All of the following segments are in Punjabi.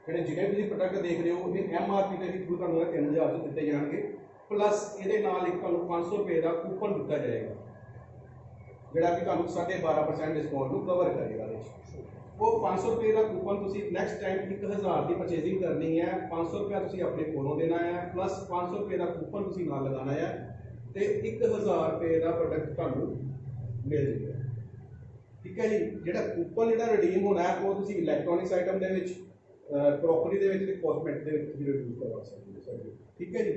ਜਿਹੜੇ ਜਿੰਨੇ ਤੁਸੀਂ ਪ੍ਰੋਡਕਟ ਦੇਖ ਰਹੇ ਹੋ ਇਹ MRP ਦੇ ਥਰੂ ਤੁਹਾਨੂੰ 3000 ਤੋਂ ਦਿੱਤੇ ਜਾਣਗੇ, ਪਲੱਸ ਇਹਦੇ ਨਾਲ ਇੱਕ ਤੁਹਾਨੂੰ 500 ਰੁਪਏ ਦਾ ਕੂਪਨ ਦਿੱਤਾ ਜਾਏਗਾ ਜਿਹੜਾ ਕਿ ਤੁਹਾਨੂੰ 12.5% ਡਿਸਕਾਊਂਟ ਨੂੰ ਕਵਰ ਕਰੇਗਾ। ਇਹਦੇ ਉਹ 500 ਰੁਪਏ ਦਾ ਕੂਪਨ ਤੁਸੀਂ ਨੈਕਸਟ ਟਾਈਮ 1000 ਦੀ ਪਰਚੇਜ਼ਿੰਗ ਕਰਨੀ ਹੈ, 500 ਰੁਪਏ ਤੁਸੀਂ ਆਪਣੇ ਕੋਲੋਂ ਦੇਣਾ ਹੈ, ਪਲੱਸ 500 ਰੁਪਏ ਦਾ ਕੂਪਨ ਤੁਸੀਂ ਨਾਲ ਲਗਾਉਣਾ ਹੈ ਤੇ 1000 ਰੁਪਏ ਦਾ ਪ੍ਰੋਡਕਟ ਤੁਹਾਨੂੰ ਮਿਲ ਜਾਏਗਾ। ਠੀਕ ਹੈ ਜੀ। ਜਿਹੜਾ ਕੂਪਨ ਜਿਹੜਾ ਰਿਡੀਮ ਹੋਣਾ ਹੈ ਉਹ ਤੁਸੀਂ ਇਲੈਕਟ੍ਰੋਨਿਕਸ ਆਈਟਮ ਦੇ ਵਿੱਚ, ਕਰੋਕਰੀ ਦੇ ਵਿੱਚ ਤੇ ਕਾਸਮੈਟਿਕ ਦੇ ਵਿੱਚ ਤੁਸੀਂ ਰਿਡੀਮ ਕਰਵਾ ਸਕਦੇ ਹੋ। ਠੀਕ ਹੈ ਜੀ।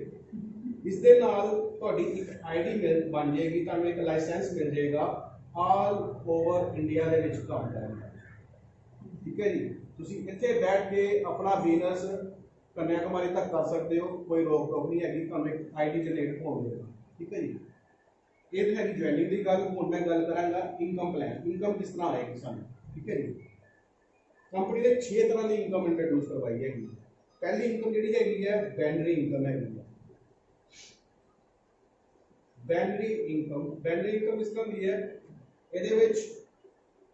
ਇਸ ਦੇ ਨਾਲ ਤੁਹਾਡੀ ਇੱਕ ID ਬਣ ਜਾਏਗੀ, ਤੁਹਾਨੂੰ ਇੱਕ ਲਾਇਸੈਂਸ ਮਿਲ ਜਾਏਗਾ ਆਲ ਓਵਰ ਇੰਡੀਆ ਦੇ ਵਿੱਚ ਕੰਮ ਕਰਨ ਦਾ। ਠੀਕ ਹੈ ਜੀ। ਤੁਸੀਂ ਇੱਥੇ ਬੈਠ ਕੇ ਆਪਣਾ ਬਿਜ਼ਨਸ ਕੰਨਿਆਕੁਮਾਰੀ ਤੱਕ ਕਰ ਸਕਦੇ ਹੋ, ਕੋਈ ਰੋਕ ਟੋਕ ਨਹੀਂ ਹੈਗੀ, ਤੁਹਾਨੂੰ ਇੱਕ ID ਜਨਰੇਟ ਹੋਣ ਦੇਗਾ। ਠੀਕ ਹੈ ਜੀ। ਇਹ ਤਾਂ ਹੈਗੀ ਜੁਆਇਨਿੰਗ ਦੀ ਗੱਲ। ਹੁਣ ਮੈਂ ਗੱਲ ਕਰਾਂਗਾ ਇਨਕਮ ਪਲਾਨ, ਇਨਕਮ ਕਿਸ ਤਰ੍ਹਾਂ ਆਏਗੀ ਸਾਨੂੰ। ਠੀਕ ਹੈ ਜੀ। ਕੰਪਨੀ ਨੇ 6 ਤਰ੍ਹਾਂ ਦੀ ਇਨਕਮ ਇੰਟਰੋਡਿਊਸ ਕਰਵਾਈ ਹੈਗੀ। ਪਹਿਲੀ ਇਨਕਮ ਜਿਹੜੀ ਹੈਗੀ ਹੈ ਬੈਨਰੀ ਇਨਕਮ ਹੈਗੀ ਹੈ। ਬੈਨਰੀ ਇਨਕਮ ਇਸ ਤਰ੍ਹਾਂ ਦੀ ਹੈ, ਇਹਦੇ ਵਿੱਚ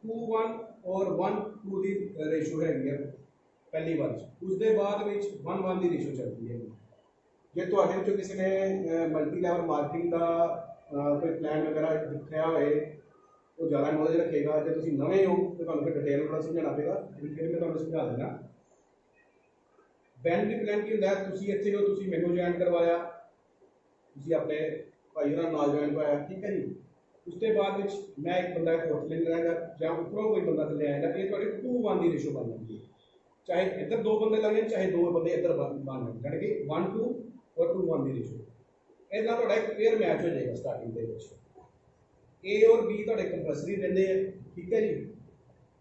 2:1 ਔਰ 1:2 ਦੀ ਰੇਸ਼ੋ ਹੈਗੀ ਹੈ ਪਹਿਲੀ ਵਾਰ। ਉਸਦੇ ਬਾਅਦ ਵਿੱਚ 1:1 ਦੀ ਰੇਸ਼ੋ ਚੱਲਦੀ ਹੈ। ਜੇ ਤੁਹਾਡੇ ਵਿੱਚੋਂ ਕਿਸੇ ਨੇ ਮਲਟੀ ਲੈਵਲ ਮਾਰਕੀਟਿੰਗ ਦਾ ਕੋਈ ਪਲਾਨ ਵਗੈਰਾ ਦਿੱਤਾ ਹੋਏ ਉਹ ਜ਼ਿਆਦਾ ਨੌਲੇਜ ਰੱਖੇਗਾ। ਜੇ ਤੁਸੀਂ ਨਵੇਂ ਹੋ ਤਾਂ ਤੁਹਾਨੂੰ ਫਿਰ ਡਿਟੇਲ ਨਾਲ ਸਮਝਾਉਣਾ ਪਏਗਾ, ਫਿਰ ਮੈਂ ਤੁਹਾਨੂੰ ਸਮਝਾ ਦੇਣਾ। ਬੈਨਰੀ ਪਲਾਨ ਕੀ ਹੁੰਦਾ ਹੈ, ਤੁਸੀਂ ਇੱਥੇ ਹੋ, ਤੁਸੀਂ ਮੈਨੂੰ ਜੁਆਇਨ ਕਰਵਾਇਆ, ਤੁਸੀਂ ਆਪਣੇ ਭਾਈ ਹੋਰਾਂ ਨਾਲ ਜੁਆਇਨ ਕਰਵਾਇਆ। ਠੀਕ ਹੈ ਜੀ। ਉਸ ਤੋਂ ਬਾਅਦ ਵਿੱਚ ਮੈਂ ਇੱਕ ਬੰਦਾ ਹੋਰ ਲੈ ਲਵਾਂਗਾ ਜਾਂ ਉੱਪਰੋਂ ਕੋਈ ਬੰਦਾ ਥੱਲੇ ਆਏਗਾ, ਇਹ ਤੁਹਾਡੀ 2:1 ਦੀ ਰੇਸ਼ੋ ਬਣ ਜਾਂਦੀ ਹੈ। ਚਾਹੇ ਇੱਧਰ 2 ਬੰਦੇ ਲੱਗ ਜਾਣ, ਚਾਹੇ 2 ਬੰਦੇ ਇੱਧਰ ਬਣ ਜਾਣ, ਜਾਣੀ ਕਿ 1:2 ਔਰ 2:1 ਦੀ ਰੇਸ਼ੋ। ਇਹਦਾ ਤੁਹਾਡਾ ਇੱਕ ਪੇਅਰ ਮੈਚ ਹੋ ਜਾਏਗਾ ਸਟਾਰਟਿੰਗ ਦੇ ਵਿੱਚ। A ਔਰ B ਤੁਹਾਡੇ ਕੰਪਲਸਰੀ ਰਹਿੰਦੇ ਆ। ਠੀਕ ਹੈ ਜੀ।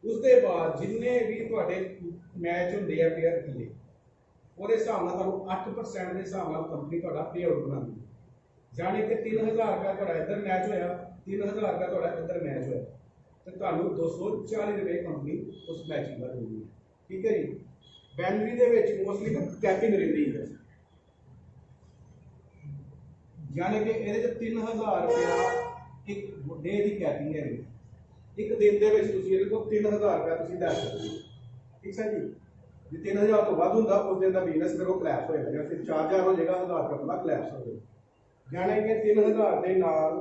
ਉਸ ਦੇ ਬਾਅਦ ਜਿੰਨੇ ਵੀ ਤੁਹਾਡੇ ਮੈਚ ਹੁੰਦੇ ਆ ਪੇਅਰ ਥੱਲੇ, ਉਹਦੇ ਹਿਸਾਬ ਨਾਲ ਤੁਹਾਨੂੰ 8% ਦੇ ਹਿਸਾਬ ਨਾਲ ਕੰਪਨੀ ਤੁਹਾਡਾ ਪੇ ਆਊਟ ਬਣਾਉਂਦੀ ਹੈ। ਜਾਣੀ ਕਿ 3000 ਰੁਪਇਆ ਤੁਹਾਡਾ ਇੱਧਰ ਮੈਚ ਹੋਇਆ, 3000 ਰੁਪਇਆ ਤੁਹਾਡਾ ਇੱਧਰ ਮੈਚ ਹੋਇਆ, ਤੇ ਤੁਹਾਨੂੰ 240 ਰੁਪਏ ਕੰਪਨੀ ਉਸ ਮੈਚਿੰਗ ਦਾ ਦਿੰਦੀ ਹੈ। ਠੀਕ ਹੈ ਜੀ। ਬੈਨਰੀ ਦੇ ਵਿੱਚ ਮੋਸਟਲੀ ਕੈਪਿੰਗ ਰਹਿੰਦੀ ਹੈ, यानी कि ये 3000 रुपया एक डे की कैपिंग है। एक दिन के 3000 रुपया लै सकते हो। ठीक है जी। जो 3000 तो वध होंगे उस दिन का बिजनेस फिर वो कलैप्स हो जाएगा, फिर 4000 हो जाएगा, 1000 रुपया अपना कलैप्स हो जाएगा। यानी कि 3000 के नाल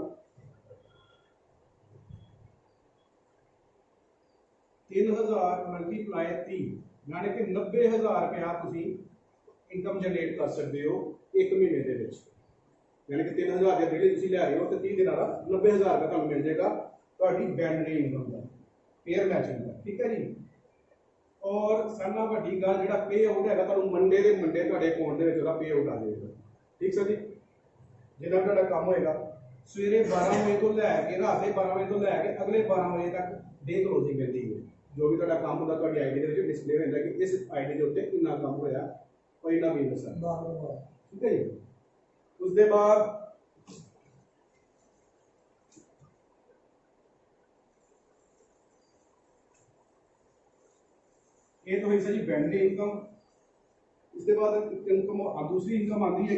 3000 मल्टीप्लाई 30 यानी कि 90000 रुपया तुम इनकम जनरेट कर सकते हो एक महीने के विच। यानी कि 3000 के डेली तुम लिया रहे हो तो 30 दिन का 90000 रुपया तुम्हें मिल जाएगा ਤੁਹਾਡੀ ਬੈਨਰੀ ਇਨਕਮ ਦਾ, ਪੇਅਰ ਮੈਚਿੰਗ ਦਾ। ਠੀਕ ਹੈ ਜੀ। ਔਰ ਸਾਰਿਆਂ ਨਾਲੋਂ ਵੱਡੀ ਗੱਲ ਜਿਹੜਾ ਪੇ ਆਊਟ ਹੈਗਾ ਤੁਹਾਨੂੰ ਮੰਡੇ ਦੇ ਮੰਡੇ ਤੁਹਾਡੇ ਅਕਾਊਂਟ ਦੇ ਵਿੱਚ ਉਹਦਾ ਪੇ ਆਊਟ ਆ ਜਾਏਗਾ। ਠੀਕ ਸਰ ਜੀ। ਜਿਹੜਾ ਤੁਹਾਡਾ ਕੰਮ ਹੋਏਗਾ ਸਵੇਰੇ 12 ਵਜੇ ਤੋਂ ਲੈ ਕੇ ਰਾਤ ਦੇ 12 ਵਜੇ ਤੋਂ ਲੈ ਕੇ ਅਗਲੇ 12 ਵਜੇ ਤੱਕ ਡੇ ਕਲੋਜ਼ਿੰਗ ਮਿਲਦੀ ਹੈ। ਜੋ ਵੀ ਤੁਹਾਡਾ ਕੰਮ ਹੁੰਦਾ ਤੁਹਾਡੀ ਆਈਡੀ ਦੇ ਵਿੱਚ ਡਿਸਪਲੇ ਹੋ ਜਾਂਦਾ ਕਿ ਇਸ ਆਈਡੀ ਦੇ ਉੱਤੇ ਕਿੰਨਾ ਕੰਮ ਹੋਇਆ ਔਰ ਇੰਨਾ ਬਿਜ਼ਨਸ ਹੈ। ਠੀਕ ਹੈ ਜੀ। ਉਸ ਦੇ ਬਾਅਦ ये तो हुई सर जी बैनरी इनकम। इसके बाद इनकम दूसरी इनकम आती है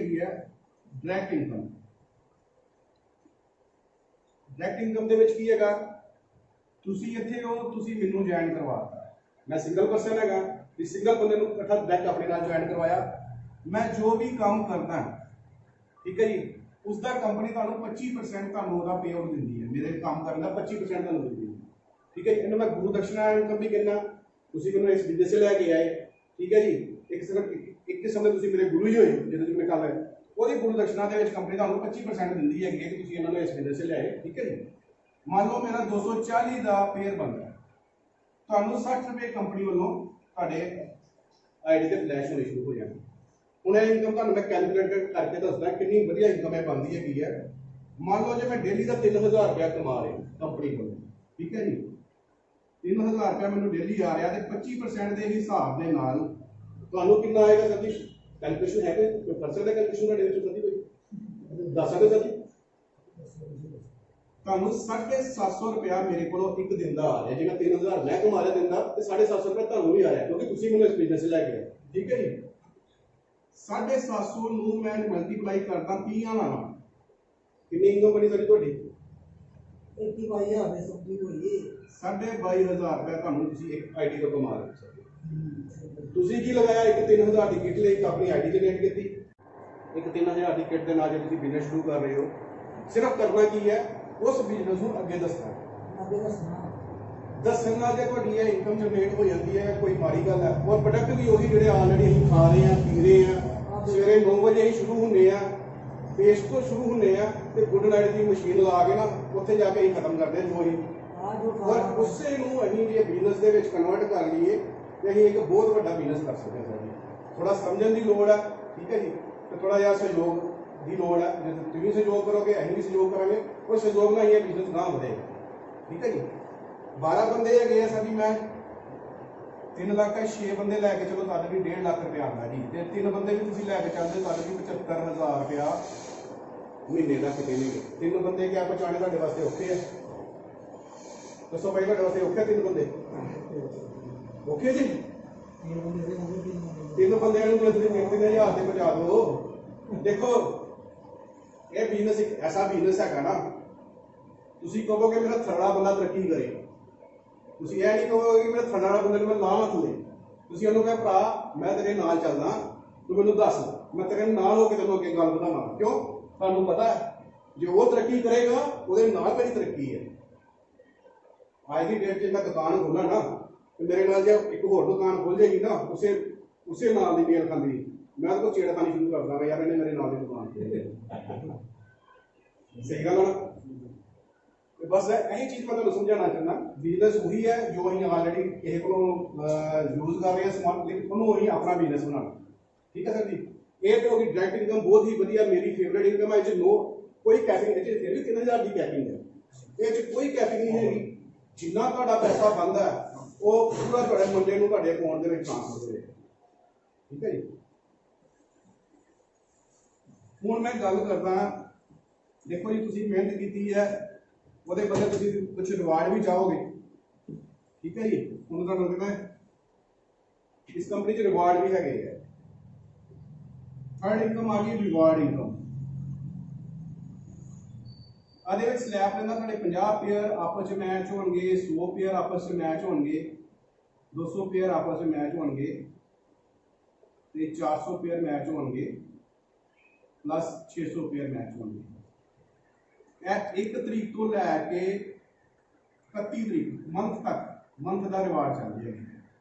डायरेक्ट इनकम। डायरेक्ट इनकम ਦੇ ਵਿੱਚ ਕੀ ਹੈਗਾ, ਤੁਸੀਂ ਇੱਥੇ ਹੋ, ਤੁਸੀਂ ਮੈਨੂੰ ਜੁਆਇਨ ਕਰਵਾਤਾ, ਮੈਂ ਸਿੰਗਲ ਪਰਸਨ ਹੈਗਾ, ਇਸ ਸਿੰਗਲ ਬੰਦੇ ਨੂੰ ਇਕੱਠਾ ਡਾਇਰੈਕਟ ਆਪਣੇ ਨਾਲ ਜੁਆਇਨ ਕਰਵਾਇਆ, ਮੈਂ ਜੋ ਵੀ ਕੰਮ ਕਰਦਾ, ਠੀਕ ਹੈ ਜੀ, ਉਸ ਦਾ ਕੰਪਨੀ ਤੁਹਾਨੂੰ 25% ਤੁਹਾਨੂੰ ਉਹਦਾ ਪੇ ਆਊਟ ਦਿੰਦੀ ਹੈ। ਮੇਰੇ ਕੰਮ ਕਰਨ ਦਾ 25% ਤੁਹਾਨੂੰ ਦਿੰਦੀ ਹੈ। ਠੀਕ ਹੈ ਜੀ। ਇਹਨੂੰ ਮੈਂ ਗੁਰੂ ਦਕਸ਼ਨਾ ਇਨਕਮ ਵੀ ਕਹਿੰਦਾ। ਤੁਸੀਂ ਮੈਨੂੰ ਇਸ ਬਿਜ਼ਨਸ 'ਚ ਲੈ ਕੇ ਆਏ, ਠੀਕ ਹੈ ਜੀ, ਇੱਕ ਕਿਸਮ ਦੇ ਤੁਸੀਂ ਮੇਰੇ ਗੁਰੂ ਹੀ ਹੋਏ ਜਦੋਂ ਤੁਸੀਂ ਮੇਰੇ ਕੰਮ ਆਏ, ਉਹਦੀ ਗੁਰੂ ਦਕਸ਼ਨਾ ਦੇ ਵਿੱਚ ਕੰਪਨੀ ਤੁਹਾਨੂੰ 25% ਦਿੰਦੀ ਹੈਗੀ ਹੈ ਕਿ ਤੁਸੀਂ ਇਹਨਾਂ ਨੂੰ ਇਸ ਬਿਜ਼ਨਸ 'ਚ ਲਿਆਏ। ਠੀਕ ਹੈ ਜੀ। ਮੰਨ ਲਓ ਮੇਰਾ 240 ਦਾ ਪੇਅਰ ਬਣਦਾ, ਤੁਹਾਨੂੰ 60 ਰੁਪਏ ਕੰਪਨੀ ਵੱਲੋਂ ਤੁਹਾਡੇ ਆਈਡੀ ਤੇ ਫਲੈਸ਼ ਹੋਣੀ ਸ਼ੁਰੂ ਹੋ ਜਾਣੀ। ਹੁਣ ਇਹ ਇਨਕਮ ਤੁਹਾਨੂੰ ਮੈਂ ਕੈਲਕੂਲੇਟ ਕਰਕੇ ਦੱਸਦਾ ਕਿੰਨੀ ਵਧੀਆ ਇਨਕਮ ਇਹ ਬਣਦੀ ਹੈਗੀ ਹੈ। ਮੰਨ ਲਓ ਜੇ ਮੈਂ ਡੇਲੀ ਦਾ 3000 ਰੁਪਇਆ ਕਮਾ ਰਿਹਾ ਕੰਪਨੀ ਕੋਲੋਂ, ਠੀਕ ਹੈ ਜੀ, 3000 रुपया मैं डेली आ रहा है 25% के हिसाब के नाल ਤੁਹਾਨੂੰ कितना आएगा सर जी? कैलकुलेशन है कोई कर सकता कैलकुलेशन ਤੁਹਾਡੇ ਵਿੱਚ ਸਰ जी ਦੱਸ ਸਕਦੇ ਸਰ ਜੀ? ਤੁਹਾਨੂੰ 750 ਰੁਪਇਆ ਮੇਰੇ ਕੋਲੋਂ ਇੱਕ ਦਿਨ ਦਾ ਆ ਰਿਹਾ। ਜੇ ਮੈਂ 3000 ਮੈਂ ਕਮਾ ਰਿਹਾ ਦਿਨ ਦਾ ਤੇ 750 ਰੁਪਇਆ ਤੁਹਾਨੂੰ ਵੀ ਆ ਰਿਹਾ ਕਿਉਂਕਿ ਤੁਸੀਂ ਮੈਨੂੰ ਇਸ ਬਿਜ਼ਨਸ 'ਚ ਲੈ ਕੇ ਆਏ। ਠੀਕ ਹੈ ਜੀ। 750 ਨੂੰ ਮੈਂ ਮਲਟੀਪਲਾਈ ਕਰਦਾ 30 ਨਾਲ, ਕਿੰਨੀ ਇਨਕਮ ਬਣੀ ਸਰ ਤੁਹਾਡੀ? 22,000 ਦੇ ਸਮਝੀ ਹੋਈ 22,500 ਰੁਪਇਆ ਤੁਹਾਨੂੰ ਤੁਸੀਂ ਇੱਕ ਆਈਡੀ ਤੋਂ ਕਮਾ ਰਹੇ ਹੋ। ਤੁਸੀਂ ਕੀ ਲਗਾਇਆ? ਇੱਕ 3000 ਦੀ ਕਿੱਟ ਲਈ ਇੱਕ ਆਪਣੀ ਆਈਡੀ ਜਨਰੇਟ ਕੀਤੀ, ਇੱਕ 3000 ਦੀ ਕਿੱਟ ਦੇ ਨਾਲ ਜੇ ਤੁਸੀਂ ਬਿਜ਼ਨਸ ਸ਼ੁਰੂ ਕਰ ਰਹੇ ਹੋ, ਸਿਰਫ ਕਰਨਾ ਕੀ ਹੈ, ਉਸ ਬਿਜ਼ਨਸ ਨੂੰ ਅੱਗੇ ਦੱਸਣਾ। ਦੱਸਣ ਨਾਲ ਜੇ ਤੁਹਾਡੀ ਇਹ ਇਨਕਮ ਜਨਰੇਟ ਹੋ ਜਾਂਦੀ ਹੈ, ਕੋਈ ਮਾੜੀ ਗੱਲ ਹੈ। ਔਰ ਪ੍ਰੋਡਕਟ ਵੀ ਉਹੀ ਜਿਹੜੇ ਆਲਰੇਡੀ ਅਸੀਂ ਖਾ ਰਹੇ ਹਾਂ, ਪੀ ਰਹੇ ਹਾਂ। ਸਵੇਰੇ 9 ਵਜੇ ਅਸੀਂ ਸ਼ੁਰੂ ਹੁੰਦੇ ਆ, ਪੇਸਟ ਤੋਂ ਸ਼ੁਰੂ ਹੁੰਦੇ ਆ, ਤੇ ਗੁੱਡ ਨਾਈਟ ਦੀ ਮਸ਼ੀਨ ਲਾ ਕੇ ਨਾ ਉੱਥੇ ਜਾ ਕੇ ਅਸੀਂ ਖਤਮ ਕਰਦੇ ਹਾਂ ਜੋ ਹੀ। ਔਰ ਉਸੇ ਨੂੰ ਅਸੀਂ ਜੇ ਬਿਜ਼ਨਸ ਦੇ ਵਿੱਚ ਕਨਵਰਟ ਕਰ ਲਈਏ ਤੇ ਅਸੀਂ ਇੱਕ ਬਹੁਤ ਵੱਡਾ ਬਿਜ਼ਨਸ ਕਰ ਸਕਦੇ ਹਾਂ। ਥੋੜਾ ਸਮਝਣ ਦੀ ਲੋੜ ਹੈ, ਠੀਕ ਹੈ ਜੀ, ਤੇ ਥੋੜਾ ਜਿਹਾ ਸਹਿਯੋਗ ਦੀ ਲੋੜ ਹੈ। ਜੇ ਤੁਸੀਂ ਸਹਿਯੋਗ ਕਰੋਗੇ ਅਸੀਂ ਵੀ ਸਹਿਯੋਗ ਕਰਾਂਗੇ, ਔਰ ਸਹਿਯੋਗ ਨਾਲ ਹੀ ਇਹ ਬਿਜ਼ਨਸ ਨਾ ਵਧੇਗਾ, ਠੀਕ ਹੈ ਜੀ। 12 ਬੰਦੇ ਹੈਗੇ ਆ ਸਾਡੀ, ਮੈਂ 3 ਲੱਖ 6 ਬੰਦੇ ਲੈ ਕੇ ਚਲੋ ਤਦ ਵੀ 1.5 ਲੱਖ ਰੁਪਇਆ ਆਉਂਦਾ ਜੀ, ਤੇ 3 ਬੰਦੇ ਵੀ ਤੁਸੀਂ ਲੈ ਕੇ ਚੱਲਦੇ ਤਦ ਵੀ 75,000 ਰੁਪਇਆ ਮਹੀਨੇ ਦਾ ਕਿਤੇ ਨਹੀਂ। 3 ਬੰਦੇ ਕਿਆ ਪਹੁੰਚਾਉਣੇ ਤੁਹਾਡੇ ਵਾਸਤੇ ਔਖੇ ਆ? ਦੱਸੋ ਭਾਈ, ਤੁਹਾਡੇ ਵਾਸਤੇ ਔਖੇ 3 ਬੰਦੇ? ਔਖੇ ਜੀ? 3 ਬੰਦਿਆਂ ਨੂੰ ਤੁਸੀਂ 3,000 ਤੇ ਪਹੁੰਚਾ ਦਿਓ। ਦੇਖੋ ਇਹ ਬਿਜ਼ਨਸ ਇੱਕ ਐਸਾ ਬਿਜ਼ਨਸ ਹੈਗਾ ਨਾ, ਤੁਸੀਂ ਕਹੋਗੇ ਮੇਰਾ ਥਰੜਾ ਬੰਦਾ ਤਰੱਕੀ ਕਰੇ, ਤੁਸੀਂ ਇਹ ਨਹੀਂ ਕਹੋਗੇ ਕਿ ਮੇਰਾ ਥਰੜਾ ਵਾਲਾ ਬੰਦੇ ਨੂੰ ਮੈਂ ਲਾਵਾਂ ਥੱਲੇ। ਤੁਸੀਂ ਉਹਨੂੰ ਕਹੋ ਭਰਾ ਮੈਂ ਤੇਰੇ ਨਾਲ ਚੱਲਦਾ, ਤੂੰ ਮੈਨੂੰ ਦੱਸ, ਮੈਂ ਤੇਰੇ ਨਾਲ ਹੋ ਕੇ ਤੈਨੂੰ ਅੱਗੇ ਗੱਲ ਵਧਾਵਾਂ। ਕਿਉਂ? ਤੁਹਾਨੂੰ ਪਤਾ ਹੈ ਜੇ ਉਹ ਤਰੱਕੀ ਕਰੇਗਾ ਉਹਦੇ ਨਾਲ ਮੇਰੀ ਤਰੱਕੀ ਹੈ। ਅੱਜ ਦੀ ਡੇਟ 'ਚ ਮੈਂ ਦੁਕਾਨ ਖੋਲਾਂ ਨਾ, ਤੇ ਮੇਰੇ ਨਾਲ ਜੇ ਇੱਕ ਹੋਰ ਦੁਕਾਨ ਖੋਲ ਜਾਏਗੀ ਨਾ, ਉਸੇ ਨਾਲ ਦੀ ਮੇਲ ਖਾਂਦੀ, ਮੈਂ ਉਹਦੇ ਕੋਲ ਛੇੜਖਾਨੀ ਸ਼ੁਰੂ ਕਰ ਦਾਂਗਾ, ਯਾਰ ਇਹਨੇ ਮੇਰੇ ਨਾਲ ਦੀ ਦੁਕਾਨ ਖੋਲੀ। ਸਹੀ ਗੱਲ ਹੈ ਨਾ? बस यही चीज मैं तुम समझाना चाहना, बिजनेस वही है जो अं ऑलरेडी किसी को यूज कर रहे हैं समान, लेकिन उन्होंने अपना बिजनेस बनाना। ठीक है सर जी, ये तो होगी डायरेक्ट इनकम, बहुत ही बढ़िया, मेरी फेवरेट इनकम है। नो कोई कैफिंग, फिर भी 3000 की कैफिंग है, ये कोई कैफिंग नहीं हैगी। जिन्ना तुहाडा पैसा बनता है वो पूरा तुहाडे मुंडे नूं तुहाडे अकाउंट दे विच ट्रांसफर होएगा। ठीक है जी, हुण मैं गल करदा, देखो जी तुसीं मेहनत कीती है, ਉਹਦੇ ਬਦਲੇ ਤੁਸੀਂ ਕੁਝ ਰਿਵਾਰਡ ਵੀ ਚਾਹੋਗੇ। ਠੀਕ ਹੈ ਜੀ, ਹੁਣ ਤੁਹਾਨੂੰ ਕਹਿੰਦਾ ਇਸ ਕੰਪਨੀ 'ਚ ਰਿਵਾਰਡ ਵੀ ਹੈਗੇ ਆ। ਥਰਡ ਇਨਕਮ ਆ ਗਈ ਰਿਵਾਰਡ ਇਨਕਮ। ਆਦੇ ਵਿੱਚ ਸਲੈਬ ਲੈਂਦਾ ਤੁਹਾਡੇ 50 ਪੇਅਰ ਆਪਸ 'ਚ ਮੈਚ ਹੋਣਗੇ, 100 ਪੇਅਰ ਆਪਸ 'ਚ ਮੈਚ ਹੋਣਗੇ, 200 ਪੇਅਰ ਆਪਸ 'ਚ ਮੈਚ ਹੋਣਗੇ, ਤੇ 400 ਪੇਅਰ ਮੈਚ ਹੋਣਗੇ, ਪਲੱਸ 600 ਪੇਅਰ ਮੈਚ ਹੋਣਗੇ। 1 ਤਰੀਕ ਤੋਂ ਲੈ ਕੇ 31 ਤਰੀਕ ਮੰਥ ਦਾ ਰਿਵਾਰਡ ਚੱਲ ਰਿਹਾ।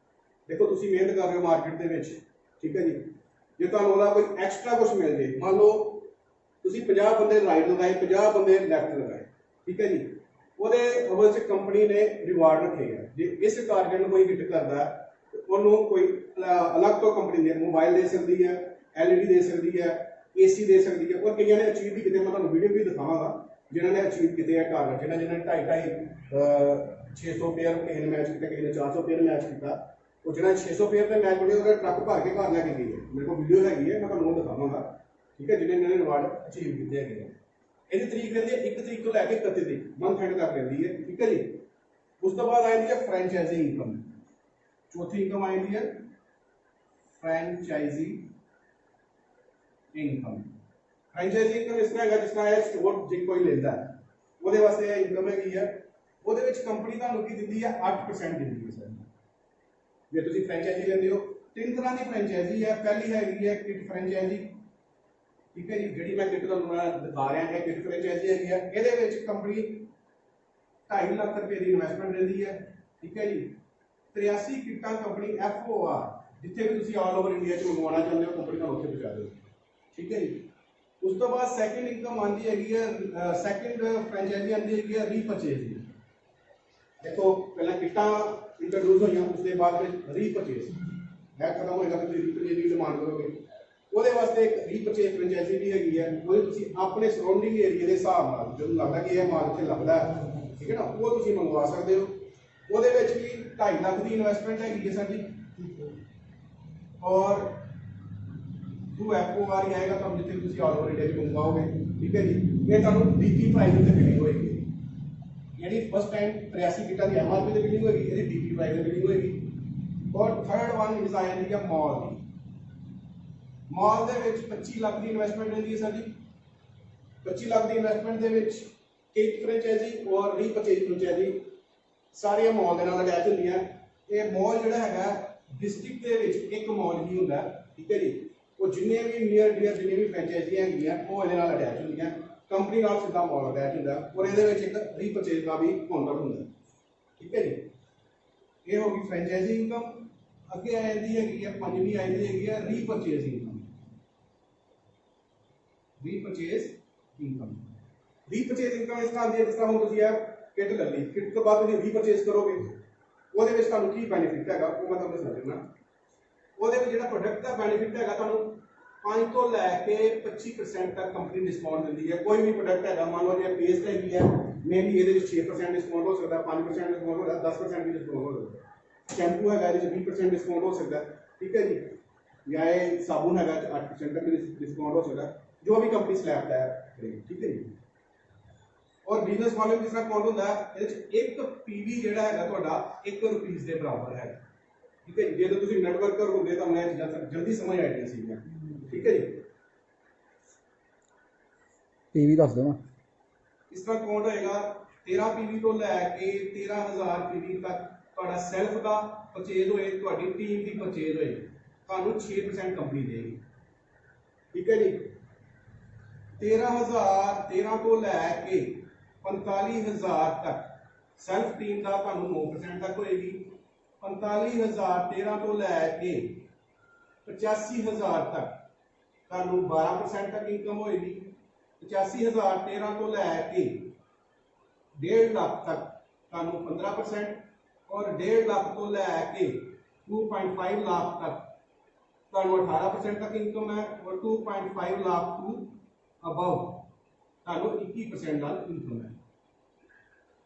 ਦੇਖੋ ਤੁਸੀਂ ਮਿਹਨਤ ਕਰ ਰਹੇ ਹੋ ਮਾਰਕੀਟ ਦੇ ਵਿੱਚ, ਠੀਕ ਹੈ ਜੀ, ਜੇ ਤੁਹਾਨੂੰ ਉਹਦਾ ਕੋਈ ਐਕਸਟਰਾ ਕੁਝ ਮਿਲ ਜੇ, ਮੰਨ ਲਓ ਤੁਸੀਂ 50 ਬੰਦੇ ਰਾਈਟ ਲਗਾਏ, 50 ਬੰਦੇ ਲੈਫਟ ਲਗਾਏ, ਠੀਕ ਹੈ ਜੀ, ਉਹਦੇ ਅਵਲ 'ਚ ਕੰਪਨੀ ਨੇ ਰਿਵਾਰਡ ਰੱਖੇ ਆ। ਜੇ ਇਸ ਟਾਰਗੇਟ ਨੂੰ ਕੋਈ ਹਿੱਟ ਕਰਦਾ ਉਹਨੂੰ ਕੋਈ ਅਲੱਗ ਤੋਂ ਕੰਪਨੀ ਨੇ ਮੋਬਾਈਲ ਦੇ ਸਕਦੀ ਹੈ, LED ਦੇ ਸਕਦੀ ਹੈ, AC ਦੇ ਸਕਦੀ ਹੈ, ਔਰ ਕਈਆਂ ਨੇ ਅਚੀਵ ਵੀ ਕੀਤੇ। ਮੈਂ ਤੁਹਾਨੂੰ ਵੀਡੀਓ ਵੀ ਦਿਖਾਵਾਂਗਾ जिन्होंने अचीव किए टारगेट, जिन्होंने 250 600 पेयर किसी ने मैच किया, किसी ने 400 पेयर मैच किया, और जिन्हें 600 पेयर पे मैच बने ट्रक भर के घर लैके गई है। मेरे को वीडियो हैगी है, मैं तुहानूं दिखावांगा। ठीक है, जिन्हें इन्होंने रिवार्ड अचीव किए हैं। ਇਹਦੀ तरीक रहती है 1 तरीक तो लैके 31 तरीक, मंथ एंड तक रहती है। ठीक है जी, उस तो बाद आती है फ्रेंचाइजी इनकम। चौथी इनकम आती है फ्रेंचाइजी इनकम। फ्रेंचाइजी इनकम इस तरह है जिस तरह स्टोर जे कोई लेता है ਉਹਦੇ ਵਾਸਤੇ ਇਨਕਮ ਹੈਗੀ ਹੈ। ਉਹਦੇ ਵਿੱਚ ਕੰਪਨੀ ਤੁਹਾਨੂੰ ਕੀ ਦਿੰਦੀ ਹੈ? 8% ਦਿੰਦੀ ਹੈ ਸਰ। ਜੇ ਤੁਸੀਂ ਫਰੈਂਚਾਈਜ਼ੀ ਲੈਂਦੇ ਹੋ, 3 ਤਰ੍ਹਾਂ ਦੀ ਫਰੈਂਚਾਈਜ਼ੀ ਹੈ। ਪਹਿਲੀ ਹੈਗੀ ਹੈ ਕਿਟ ਫਰੈਂਚਾਈਜ਼ੀ। ਠੀਕ ਹੈ ਜੀ, ਜਿਹੜੀ ਮੈਂ ਕਿਟ ਤੁਹਾਨੂੰ ਮੈਂ ਦਿਖਾ ਰਿਹਾ ਹੈ, ਕਿਟ ਫਰੈਂਚਾਈਜ਼ੀ ਹੈਗੀ ਹੈ। ਇਹਦੇ ਵਿੱਚ ਕੰਪਨੀ 2.5 ਲੱਖ ਰੁਪਏ ਦੀ ਇਨਵੈਸਟਮੈਂਟ ਦਿੰਦੀ ਹੈ। ਠੀਕ ਹੈ ਜੀ, 83 ਕਿੱਟਾਂ ਕੰਪਨੀ FOR, ਜਿੱਥੇ ਵੀ ਤੁਸੀਂ ਆਲ ਓਵਰ ਇੰਡੀਆ 'ਚ ਮੰਗਵਾਉਣਾ ਚਾਹੁੰਦੇ ਹੋ, ਕੰਪਨੀ ਤੁਹਾਨੂੰ ਉੱਥੇ ਪਹੁੰਚਾ ਦੇਵੇਗੀ। ਠੀਕ ਹੈ ਜੀ, उस तो बाद सैकेंड इनकम आती है, सैकेंड फ्रेंचाइजी आती है रीपरचेज की। देखो पहले किटा इंट्रोड्यूस हुई, उसके बाद रीपरचेज है खत्म होएगा, फिर रीपरचेज की डिमांड करोगे। वो वास्ते एक रीपरचेज फ्रेंचाइजी भी हैगी है। वो अपने सराउंडिंग एरिया के हिसाब नाल जो लगता कि यह माल इत्थे लगता है, ठीक है ना, वो तुसीं मंगवा सकते हो। वो भी 2.5 लाख की इन्वेस्टमेंट हैगी है सर जी, और थ्रू FOR ही आएगा तब जितने तुम ऑल ओवर इंडिया मंगवाओगे। ठीक है जी, ये तुहानूं DP प्राइस उत्ते बिलिंग होएगी। यानी फर्स्ट टाइम 83 किटा की MRP ते बिलिंग होएगी, ये DP प्राइस ते बिलिंग होएगी। और थर्ड वन इज आ जाती है मॉल की। मॉल दे विच 25 लाख की इन्वेस्टमेंट रहती है सर जी। 25 लाख की इन्वेस्टमेंट दे विच एक फ्रेंचाइजी और रीपरचेज फ्रेंचाइजी सारियां मॉल दे नाल अटैच हुंदियां। ये मॉल जिहड़ा हैगा ਡਿਸਟ੍ਰਿਕਟ ਦੇ ਵਿੱਚ ਇੱਕ ਮਾਲ ਹੀ ਹੁੰਦਾ, ਠੀਕ ਹੈ ਜੀ। ਉਹ ਜਿੰਨੇ ਵੀ ਨੀਅਰ ਡੀਅਰ ਜਿੰਨੇ ਵੀ ਫਰੈਂਚਾਈਜ਼ੀਆਂ ਹੈਗੀਆਂ ਉਹ ਇਹਦੇ ਨਾਲ ਅਟੈਚ ਹੁੰਦੀਆਂ, ਕੰਪਨੀ ਨਾਲ ਸਿੱਧਾ ਮਾਲ ਅਟੈਚ ਹੁੰਦਾ, ਔਰ ਇਹਦੇ ਵਿੱਚ ਇੱਕ ਰੀਪਰਚੇਜ਼ ਦਾ ਵੀ ਕਾਊਂਟਰ ਹੁੰਦਾ, ਠੀਕ ਹੈ ਜੀ। ਇਹ ਹੋ ਗਈ ਫਰੈਂਚਾਈਜ਼ੀ ਇਨਕਮ। ਅੱਗੇ ਆ ਜਾਂਦੀ ਹੈਗੀ ਹੈ ਪੰਜਵੀਂ ਆ ਜਾਂਦੀ ਹੈਗੀ ਹੈ ਰੀਪਰਚੇਜ਼ ਇਨਕਮ। ਰੀਪਰਚੇਜ਼ ਇਨਕਮ ਇਸ ਤਰ੍ਹਾਂ ਆਉਂਦੀ ਹੈ, ਜਿਸ ਤਰ੍ਹਾਂ ਹੁਣ ਤੁਸੀਂ ਇਹ ਕਿੱਟ ਲੈ ਲਈ, ਕਿੱਟ ਤੋਂ ਬਾਅਦ ਤੁਸੀਂ ਰੀਪਰਚੇਜ਼ ਕਰੋਗੇ, ਉਹਦੇ ਵਿੱਚ ਤੁਹਾਨੂੰ ਕੀ ਬੈਨੀਫਿਟ ਹੈਗਾ ਉਹ ਮੈਂ ਤੁਹਾਨੂੰ ਦੱਸਣਾ ਚਾਹੁੰਦਾ। ਉਹਦੇ ਵਿੱਚ ਜਿਹੜਾ ਪ੍ਰੋਡਕਟ ਦਾ ਬੈਨੀਫਿਟ ਹੈਗਾ, ਤੁਹਾਨੂੰ 5 ਤੋਂ ਲੈ ਕੇ 25% ਤੱਕ ਕੰਪਨੀ ਡਿਸਕਾਊਂਟ ਦਿੰਦੀ ਹੈ। ਕੋਈ ਵੀ ਪ੍ਰੋਡਕਟ ਹੈਗਾ, ਮੰਨ ਲਓ ਜੇ ਪੇਸਟ ਹੈਗੀ ਹੈ, ਮੇਬੀ ਇਹਦੇ ਵਿੱਚ 6% ਡਿਸਕਾਊਂਟ ਹੋ ਸਕਦਾ, 5% ਡਿਸਕਾਊਂਟ ਹੋ ਸਕਦਾ, 10% ਵੀ ਡਿਸਕਾਊਂਟ ਹੋ ਸਕਦਾ। ਸ਼ੈਂਪੂ ਹੈਗਾ, ਇਹਦੇ ਵਿੱਚ 20% ਡਿਸਕਾਊਂਟ ਹੋ ਸਕਦਾ, ਠੀਕ ਹੈ ਜੀ। ਜਾਂ ਇਹ ਸਾਬੁਨ ਹੈਗਾ, 8% ਤੱਕ ਡਿਸਕਾਊਂਟ ਹੋ ਸਕਦਾ, ਜੋ ਵੀ ਕੰਪਨੀ ਸਲੈਬ ਦਾ ਹੈ, ਠੀਕ ਹੈ ਜੀ। ਔਰ ਬਿਜ਼ਨਸ ਵਾਲੇ ਜਿਸ ਤਰ੍ਹਾਂ ਕਾਊਂਟ ਹੁੰਦਾ, ਇਹਦੇ ਵਿੱਚ ਇੱਕ ਪੀਵੀ ਜਿਹੜਾ ਹੈਗਾ ਤੁਹਾਡਾ 1 ਰੁਪਏ ਦੇ ਬਰਾਬਰ ਹੈ, ਠੀਕ ਹੈ ਜੀ। ਜੇ ਤੁਸੀਂ ਨੈਟਵਰਕਰ ਹੁੰਦੇ ਤਾਂ ਮੈਂ ਚੀਜ਼ਾਂ ਜਲਦੀ ਸਮਝ ਆ ਜਾਣੀਆਂ ਸੀਗੀਆਂ, ਠੀਕ ਹੈ ਜੀ। ਪੀਵੀ ਦੱਸ ਦਿਓ ਨਾ। ਇਸ ਤਰ੍ਹਾਂ ਕਾਊਂਟ ਹੋਏਗਾ 13 ਪੀਵੀ ਤੋਂ ਲੈ ਕੇ 13000 ਪੀਵੀ ਤੱਕ ਤੁਹਾਡਾ ਸੈਲਫ ਦਾ ਪਰਚੇਜ਼ ਹੋਏ, ਤੁਹਾਡੀ ਟੀਮ ਦੀ ਪਰਚੇਜ਼ ਹੋਏ, ਤੁਹਾਨੂੰ 6% ਕੰਪਨੀ ਦੇਗੀ, ਠੀਕ ਹੈ ਜੀ। 13 ਤੋਂ ਲੈ ਕੇ 45000 ਤੱਕ ਸੈਲਫ ਟੀਮ ਦਾ ਤੁਹਾਨੂੰ 9% ਤੱਕ ਹੋਏਗੀ। 45000 13 ਤੋਂ ਲੈ ਕੇ 85000 ਤੱਕ ਤੁਹਾਨੂੰ 12% ਤੱਕ ਇਨਕਮ ਹੋਏਗੀ। 85000 13 ਤੋਂ ਲੈ ਕੇ 1.5 ਲੱਖ ਤੱਕ ਤੁਹਾਨੂੰ 15%, ਔਰ 1.5 ਲੱਖ ਤੋਂ ਲੈ ਕੇ 2.5 ਲੱਖ ਤੱਕ ਤੁਹਾਨੂੰ 18% ਤੱਕ ਇਨਕਮ ਹੈ, ਔਰ 2.5 ਲੱਖ ਤੋਂ ਅਬਵ ਤੁਹਾਨੂੰ 21% ਨਾਲ ਇਨਕਮ ਹੈ।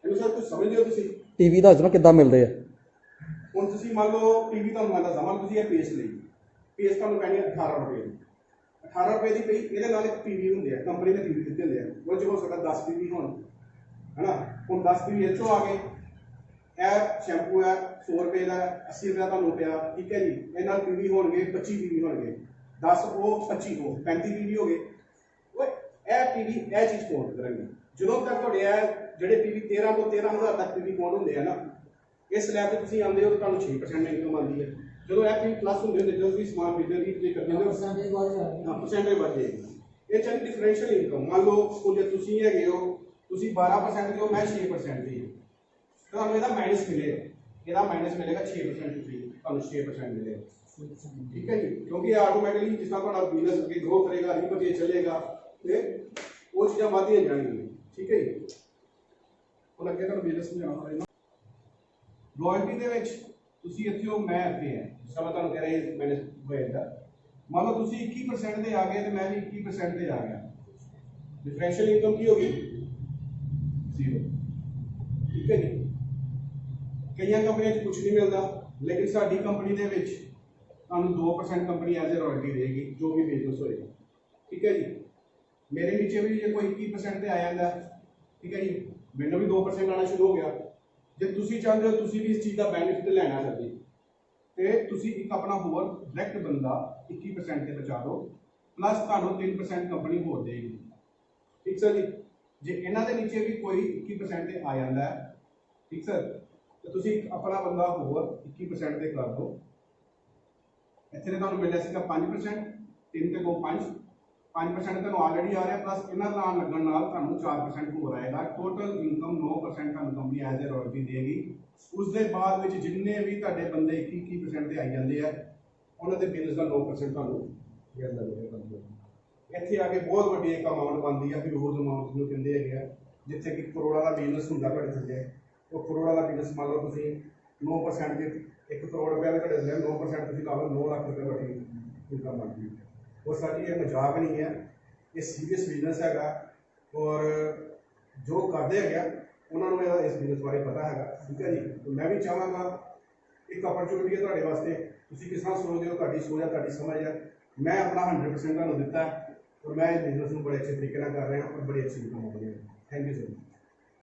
ਇਹਨੂੰ ਸਰ ਤੁਸੀਂ ਸਮਝਦੇ ਹੋ? ਤੁਸੀਂ ਟੀਵੀ ਦੱਸ ਦਿਓ ਕਿੱਦਾਂ ਮਿਲਦੇ ਆ। ਹੁਣ ਤੁਸੀਂ ਮੰਨ ਲਓ ਟੀਵੀ ਤੁਹਾਨੂੰ ਮੈਂ ਦੱਸਾਂ, ਤੁਸੀਂ ਇਹ ਪੇਸਟ ਲਈ, ਪੇਸਟ ਤੁਹਾਨੂੰ ਪੈਣੀ 18 ਰੁਪਏ ਦੀ, 18 ਰੁਪਏ ਦੀ ਪਈ। ਇਹਦੇ ਨਾਲ ਇੱਕ ਪੀਵੀ ਹੁੰਦੇ ਆ, ਕੰਪਨੀ ਦੇ ਪੀਵੀ ਦਿੱਤੇ ਹੁੰਦੇ ਆ, ਉਹ 'ਚ ਹੋ ਸਕਦਾ 10 ਪੀਵੀ ਹੋਣ, ਹੈ ਨਾ। ਹੁਣ 10 ਪੀਵੀ ਇਹ 'ਚੋਂ ਆ ਗਏ। ਇਹ ਸ਼ੈਂਪੂ ਹੈ 100 ਰੁਪਏ ਦਾ, 80 ਰੁਪਏ ਦਾ ਤੁਹਾਨੂੰ ਪਿਆ, ਠੀਕ ਹੈ ਜੀ। ਇਹ ਨਾਲ ਪੀਵੀ ਹੋਣਗੇ 25 ਪੀਵੀ ਹੋਣਗੇ, 10 ਉਹ 25 ਉਹ 35 ਪੀਵੀ ਹੋ ਗਏ। ਇਹ ਪੀਵੀ ਇਹ ਚੀਜ਼ ਕਾਊਂਟ ਕਰਾਂਗੇ। ਜਦੋਂ ਤੱਕ ਤੁਹਾਡੇ ਇਹ ਜਿਹੜੇ ਪੀਵੀ 13 ਤੋਂ 13000 ਤੱਕ ਪੀਵੀ ਕਾਊਂਟ ਹੁੰਦੇ ਆ ਨਾ, ਇਸ ਸਲੈਬ ਤੇ ਤੁਸੀਂ ਆਉਂਦੇ ਹੋ ਤਾਂ ਤੁਹਾਨੂੰ 6% ਇਨਕਮ ਆਉਂਦੀ ਹੈ। ਜਦੋਂ ਇਹ ਪੀਵੀ ਪਲੱਸ ਹੁੰਦੇ ਜਦੋਂ ਤੁਸੀਂ ਸਮਾਨ ਵੇਚਦੇ ਹੋ ਜੇ ਕਰਦੇ ਹੋ ਪਰਸੈਂਟੇਜ ਵੱਧ ਜਾਏਗੀ। ਇਹ ਚਾਹੇ ਡਿਫਰੈਂਸ਼ੀਅਲ ਇਨਕਮ, ਮੰਨ ਲਓ ਜੇ ਤੁਸੀਂ ਹੈਗੇ ਹੋ, ਤੁਸੀਂ 12% ਦਿਓ, ਮੈਂ 6% ਦੀ, ਤੁਹਾਨੂੰ ਇਹਦਾ ਮਾਈਨਸ ਮਿਲੇਗਾ, ਇਹਦਾ ਮਾਈਨਸ ਮਿਲੇਗਾ 6% ਤੁਸੀਂ, ਤੁਹਾਨੂੰ 6% ਮਿਲੇਗਾ, ਠੀਕ ਹੈ ਜੀ। ਕਿਉਂਕਿ ਆਟੋਮੈਟਿਕਲੀ ਜਿਸ ਤਰ੍ਹਾਂ ਤੁਹਾਡਾ ਬਿਜ਼ਨਸ ਅੱਗੇ ਗਰੋ ਕਰੇਗਾ, ਰੀਪਰਚੇਜ਼ ਚੱਲੇਗਾ, ਤੇ ਉਹ ਚੀਜ਼ਾਂ ਵੱਧਦੀਆਂ ਜਾਣਗੀਆਂ, ਠੀਕ ਹੈ ਜੀ। ਹੁਣ ਅੱਗੇ ਤੁਹਾਨੂੰ ਬਿਜ਼ਨਸ ਸਮਝਾਉਣਾ ਹੋਵੇਗਾ। ਰਾਇਲਟੀ ਦੇ ਵਿੱਚ ਤੁਸੀਂ ਇੱਥੇ ਹੋ, ਮੈਂ ਇੱਥੇ ਹਾਂ, ਜਿਸ ਤਰ੍ਹਾਂ ਮੈਂ ਤੁਹਾਨੂੰ ਕਹਿ ਰਿਹਾ ਮੈਨੇਜ ਹੋਏਗਾ। ਮੰਨ ਲਓ ਤੁਸੀਂ 21% ਤੇ ਆ ਗਏ ਤੇ ਮੈਂ ਵੀ 21% ਤੇ ਆ ਗਿਆ, ਡਿਫਰੈਂਸ਼ੀਅਲ ਇਨਕਮ ਕੀ ਹੋਗੀ? 0, ਠੀਕ ਹੈ ਜੀ। ਕਈਆਂ ਕੰਪਨੀਆਂ 'ਚ ਕੁਝ ਨਹੀਂ ਮਿਲਦਾ, ਲੇਕਿਨ ਸਾਡੀ ਕੰਪਨੀ ਦੇ ਵਿੱਚ ਤੁਹਾਨੂੰ 2% ਕੰਪਨੀ ਐਜ਼ ਏ ਰਾਇਲਟੀ ਦੇਗੀ, ਜੋ ਵੀ ਬਿਜ਼ਨਸ ਹੋਏਗਾ, ਠੀਕ ਹੈ ਜੀ। ਮੇਰੇ ਨੀਚੇ ਵੀ ਜੇ ਕੋਈ 21% ਤੇ ਆ ਜਾਂਦਾ, ਠੀਕ ਹੈ ਜੀ, ਮੈਨੂੰ ਵੀ 2% ਆਉਣਾ ਸ਼ੁਰੂ ਹੋ ਗਿਆ। ਜੇ ਤੁਸੀਂ ਚਾਹੁੰਦੇ ਹੋ ਤੁਸੀਂ ਵੀ ਇਸ ਚੀਜ਼ ਦਾ ਬੈਨੀਫਿਟ ਲੈਣਾ ਚਾਹਦੇ, ਤੇ ਤੁਸੀਂ ਇੱਕ ਆਪਣਾ ਹੋਰ ਡਾਇਰੈਕਟ ਬੰਦਾ 21% ਤੇ ਬਚਾ ਦਿਓ, ਪਲੱਸ ਤੁਹਾਨੂੰ 3% ਕੰਪਨੀ ਹੋਰ ਦੇਗੀ, ਠੀਕ ਸਰ ਜੀ। ਜੇ ਇਹਨਾਂ ਦੇ ਨੀਚੇ ਵੀ ਕੋਈ 21% ਤੇ ਆ ਜਾਂਦਾ ਹੈ, ਠੀਕ ਸਰ, ਤੇ ਤੁਸੀਂ ਆਪਣਾ ਬੰਦਾ ਹੋਰ 21% ਤੇ ਕਰ ਦਿਓ। ਇੱਥੇ ਤੁਹਾਨੂੰ ਮਿਲਿਆ ਸੀਗਾ 5%, 3 ਤੇ 2 5% ਤੁਹਾਨੂੰ ਆਲਰੇਡੀ ਆ ਰਿਹਾ, ਪਲੱਸ ਇਹਨਾਂ ਨਾਲ ਲੱਗਣ ਨਾਲ ਤੁਹਾਨੂੰ 4% ਹੋਰ ਆਏਗਾ। ਟੋਟਲ ਇਨਕਮ 9% ਤੁਹਾਨੂੰ ਕੰਪਨੀ ਐਜ਼ ਏ ਰਾਇਲਟੀ ਦੇਗੀ। ਉਸ ਦੇ ਬਾਅਦ ਵਿੱਚ ਜਿੰਨੇ ਵੀ ਤੁਹਾਡੇ ਬੰਦੇ 21% ਤੇ ਆਈ ਜਾਂਦੇ ਆ, ਉਹਨਾਂ ਦੇ ਬਿਜ਼ਨਸ ਦਾ 9% ਤੁਹਾਨੂੰ ਮਿਲਦਾ ਰਹੇਗਾ। ਇੱਥੇ ਆ ਕੇ ਬਹੁਤ ਵੱਡੀ ਇੱਕ ਅਮਾਊਂਟ ਬਣਦੀ ਆ, ਫਿਰ ਰੋਜ਼ ਅਮਾਊਂਟ ਨੂੰ ਕਹਿੰਦੇ ਹੈਗੇ ਆ, ਜਿੱਥੇ ਕਿ ਕਰੋੜਾਂ ਦਾ ਬਿਜ਼ਨਸ ਹੁੰਦਾ ਤੁਹਾਡੇ ਥੱਲੇ। ਉਹ ਕਰੋੜਾਂ ਦਾ ਬਿਜ਼ਨਸ ਮੰਨ ਲਓ ਤੁਸੀਂ 9% ਦੇ 1 ਕਰੋੜ ਰੁਪਏ ਦੇ ਤੁਹਾਡੇ ਥੱਲੇ 9% ਤੁਸੀਂ ਲਾ ਲਓ 9 ਲੱਖ ਰੁਪਏ ਤੁਹਾਡੀ ਇਨਕਮ ਬਣਦੀ ਹੈ। ਉਹ ਸਾਡੀ ਇਹ ਮਜ਼ਾਕ ਨਹੀਂ ਹੈ, ਇਹ ਸੀਰੀਅਸ ਬਿਜ਼ਨਸ ਹੈਗਾ, ਔਰ ਜੋ ਕਰਦੇ ਹੈਗੇ ਉਹਨਾਂ ਨੂੰ ਇਸ ਬਿਜ਼ਨਸ ਬਾਰੇ ਪਤਾ ਹੈਗਾ, ਠੀਕ ਹੈ ਜੀ। ਮੈਂ ਵੀ ਚਾਹਾਂਗਾ ਇੱਕ ਅਪਰਚੁਨਿਟੀ ਹੈ ਤੁਹਾਡੇ ਵਾਸਤੇ, ਤੁਸੀਂ ਕਿਸ ਤਰ੍ਹਾਂ ਸੋਚਦੇ ਹੋ, ਤੁਹਾਡੀ ਸੋਚ ਹੈ, ਤੁਹਾਡੀ ਸਮਝ ਹੈ। ਮੈਂ ਆਪਣਾ 100% ਤੁਹਾਨੂੰ ਦਿੱਤਾ, ਔਰ ਮੈਂ ਇਸ ਬਿਜ਼ਨਸ ਨੂੰ ਬੜੇ ਅੱਛੇ ਤਰੀਕੇ ਨਾਲ ਕਰ ਰਿਹਾ, ਔਰ ਬੜੀ ਅੱਛੀ ਇਨਕਮ ਹੋ ਰਹੀ ਹੈ। Thank you sir.